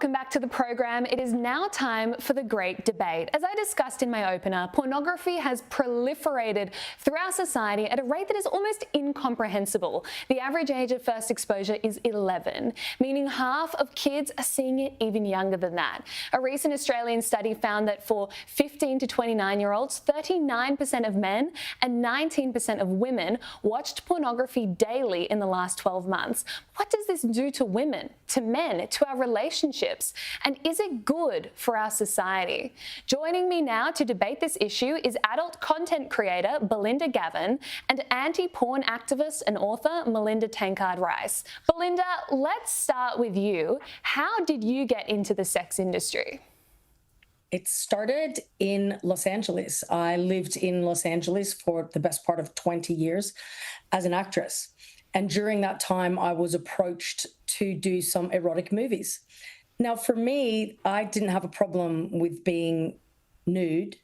welcome back to the program. It is now time for the great debate. As I discussed in my opener, pornography has proliferated through our society at a rate that is almost incomprehensible. The average age of first exposure is 11, meaning half of kids are seeing it even younger than that. A recent Australian study found that for 15 to 29-year-olds, 39% of men and 19% of women watched pornography daily in the last 12 months. What does this do to women, to men, to our relationships? And is it good for our society? Joining me now to debate this issue is adult content creator Belinda Gavin and anti-porn activist and author Melinda Tankard Reist. Belinda, let's start with you. How did you get into the sex industry? It started in Los Angeles. I lived in Los Angeles for the best part of 20 years as an actress. And during that time, I was approached to do some erotic movies. Now, for me, I didn't have a problem with being nude.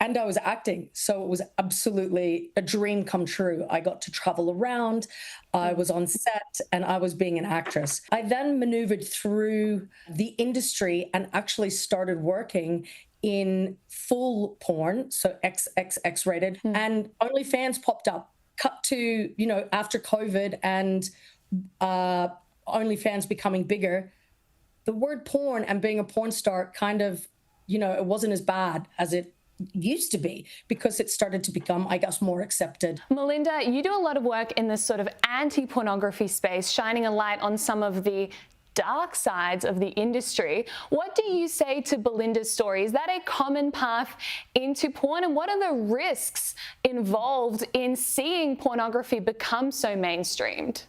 And I was acting. So it was absolutely a dream come true. I got to travel around. I was on set and I was being an actress. I then maneuvered through the industry and actually started working in full porn, so XXX rated, and OnlyFans popped up. Cut to, after COVID and OnlyFans becoming bigger, the word porn and being a porn star kind of, it wasn't as bad as it used to be because it started to become, I guess, more accepted. Melinda, you do a lot of work in this sort of anti-pornography space, shining a light on some of the dark sides of the industry. What do you say to Belinda's story? Is that a common path into porn? And what are the risks involved in seeing pornography become so mainstreamed?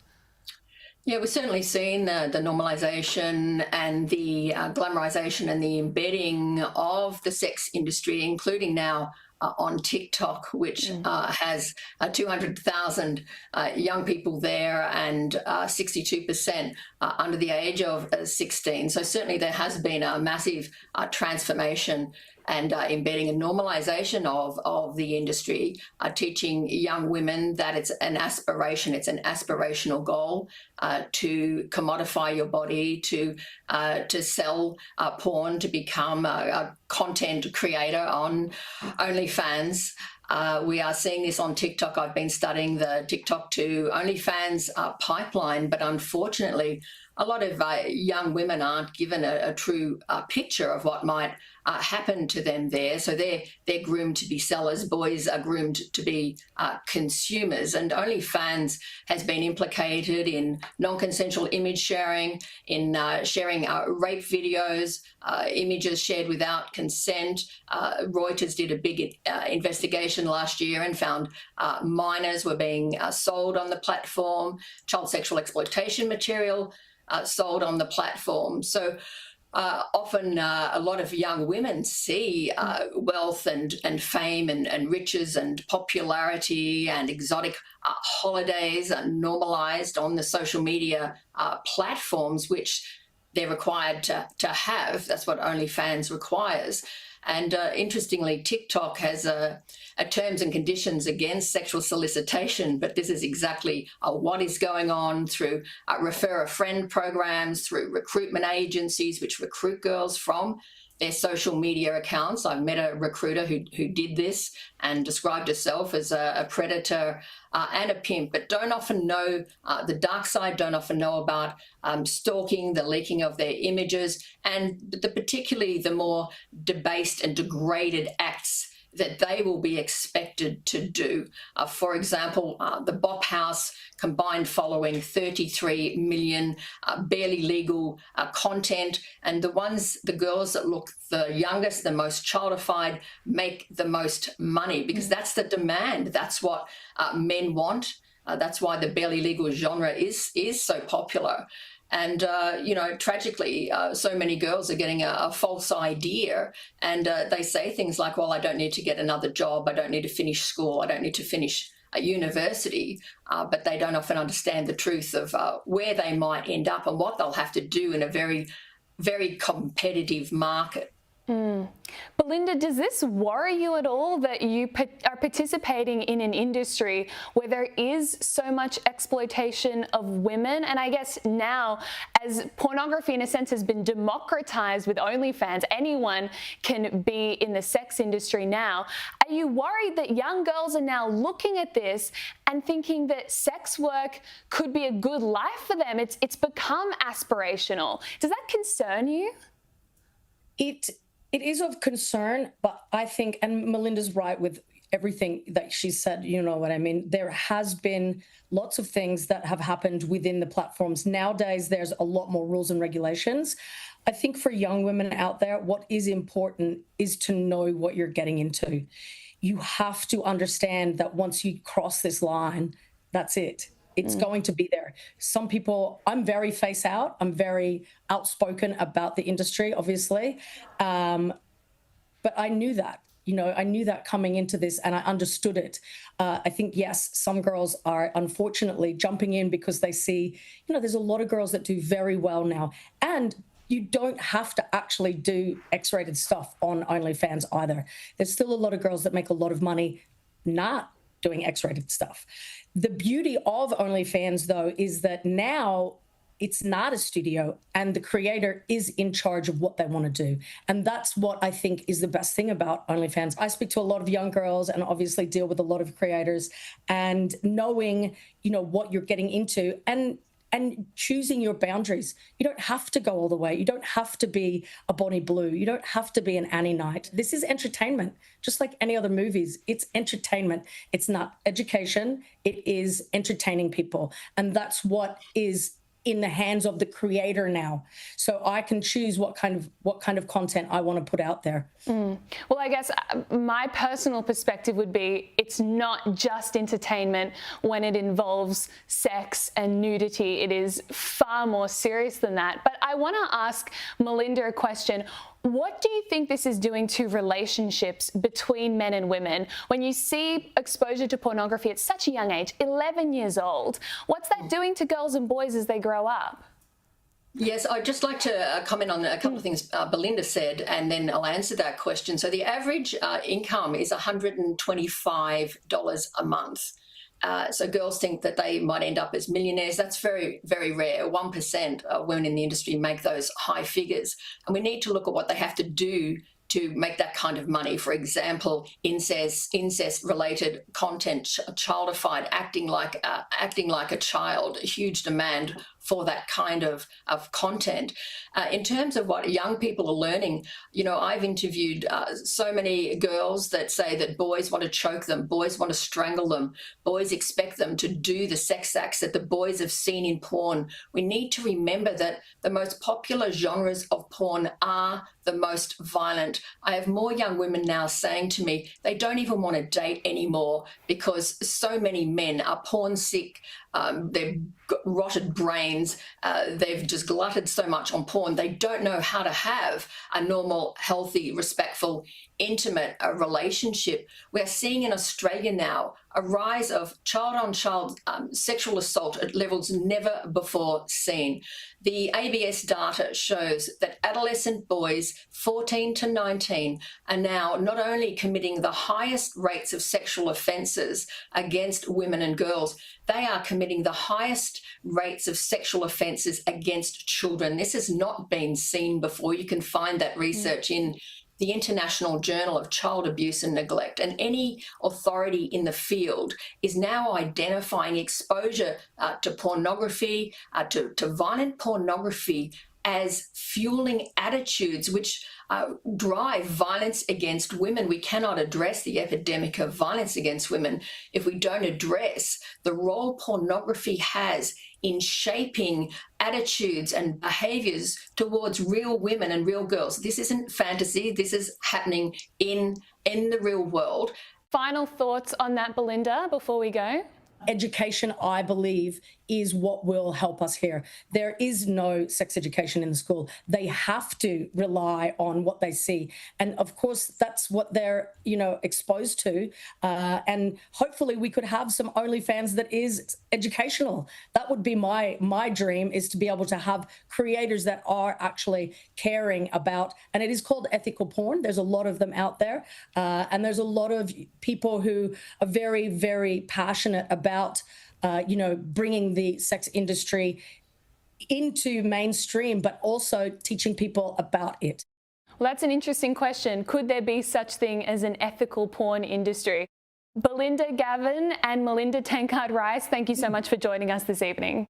Yeah, we've certainly seen the normalisation and the glamorisation and the embedding of the sex industry, including now on TikTok, which has 200,000 young people there and 62% under the age of 16. So certainly there has been a massive transformation and embedding a normalisation of the industry, teaching young women that it's an aspiration, it's an aspirational goal to commodify your body, to sell porn, to become a content creator on OnlyFans. We are seeing this on TikTok. I've been studying the TikTok to OnlyFans pipeline, but unfortunately, a lot of young women aren't given a true picture of what might happen to them there. So they're groomed to be sellers. Boys are groomed to be consumers. And OnlyFans has been implicated in non-consensual image sharing, in sharing rape videos, images shared without consent. Reuters did a big investigation last year and found minors were being sold on the platform, child sexual exploitation material sold on the platform. So often a lot of young women see wealth and fame and riches and popularity and exotic holidays normalized on the social media platforms, which they're required to have. That's what OnlyFans requires. And interestingly, TikTok has a terms and conditions against sexual solicitation, but this is exactly what is going on through refer a friend programs, through recruitment agencies which recruit girls from their social media accounts. I met a recruiter who did this and described herself as a predator and a pimp, but don't often know the dark side, don't often know about stalking, the leaking of their images, and particularly the more debased and degraded acts that they will be expected to do. For example, the Bop House combined following 33 million barely legal content, and the girls that look the youngest, the most childified, make the most money because that's the demand. That's what men want. That's why the barely legal genre is so popular. And, tragically, so many girls are getting a false idea and they say things like, well, I don't need to get another job. I don't need to finish school. I don't need to finish a university. But they don't often understand the truth of where they might end up and what they'll have to do in a very, very competitive market. Belinda, does this worry you at all that you are participating in an industry where there is so much exploitation of women? And I guess now, as pornography in a sense has been democratized with OnlyFans, anyone can be in the sex industry now. Are you worried that young girls are now looking at this and thinking that sex work could be a good life for them? It's become aspirational. Does that concern you? It is of concern, but I think, and Melinda's right with everything that she said, you know what I mean? There has been lots of things that have happened within the platforms. Nowadays, there's a lot more rules and regulations. I think for young women out there, what is important is to know what you're getting into. You have to understand that once you cross this line, that's it. It's going to be there. Some people, I'm very face out. I'm very outspoken about the industry, obviously. But I knew that, I knew that coming into this and I understood it. I think, yes, some girls are unfortunately jumping in because they see, there's a lot of girls that do very well now. And you don't have to actually do X-rated stuff on OnlyFans either. There's still a lot of girls that make a lot of money not doing X-rated stuff. The beauty of OnlyFans, though, is that now it's not a studio and the creator is in charge of what they want to do. And that's what I think is the best thing about OnlyFans. I speak to a lot of young girls and obviously deal with a lot of creators, and knowing, what you're getting into and choosing your boundaries. You don't have to go all the way. You don't have to be a Bonnie Blue. You don't have to be an Annie Knight. This is entertainment, just like any other movies. It's entertainment. It's not education. It is entertaining people. And that's what is in the hands of the creator now. So I can choose what kind of content I want to put out there. Well, I guess my personal perspective would be it's not just entertainment when it involves sex and nudity. It is far more serious than that. But I want to ask Melinda a question. What do you think this is doing to relationships between men and women when you see exposure to pornography at such a young age, 11 years old? What's that doing to girls and boys as they grow up? Yes, I'd just like to comment on a couple of things Belinda said, and then I'll answer that question. So the average income is $125 a month. So girls think that they might end up as millionaires. That's very, very rare. 1% of women in the industry make those high figures. And we need to look at what they have to do to make that kind of money. For example, incest-related content, childified, acting like a child, a huge demand for that kind of content. In terms of what young people are learning, I've interviewed so many girls that say that boys want to choke them, boys want to strangle them, boys expect them to do the sex acts that the boys have seen in porn. We need to remember that the most popular genres of porn are the most violent. I have more young women now saying to me they don't even want to date anymore because so many men are porn sick. They've got rotted brains. They've just glutted so much on porn. They don't know how to have a normal, healthy, respectful, intimate relationship. We're seeing in Australia now a rise of child-on-child sexual assault at levels never before seen. The ABS data shows that adolescent boys 14 to 19 are now not only committing the highest rates of sexual offences against women and girls, they are committing the highest rates of sexual offences against children. This has not been seen before. You can find that research in the International Journal of Child Abuse and Neglect, and any authority in the field is now identifying exposure to pornography, to violent pornography as fueling attitudes which drive violence against women. We cannot address the epidemic of violence against women if we don't address the role pornography has in shaping attitudes and behaviours towards real women and real girls. This isn't fantasy. This is happening in the real world. Final thoughts on that, Belinda, before we go? Education, I believe, is what will help us here. There is no sex education in the school. They have to rely on what they see. And of course, that's what they're, exposed to. And hopefully we could have some OnlyFans that is educational. That would be my dream, is to be able to have creators that are actually caring about, and it is called ethical porn. There's a lot of them out there. And there's a lot of people who are very, very passionate about bringing the sex industry into mainstream, but also teaching people about it. Well, that's an interesting question. Could there be such thing as an ethical porn industry? Belinda Gavin and Melinda Tankard Reist, thank you so much for joining us this evening.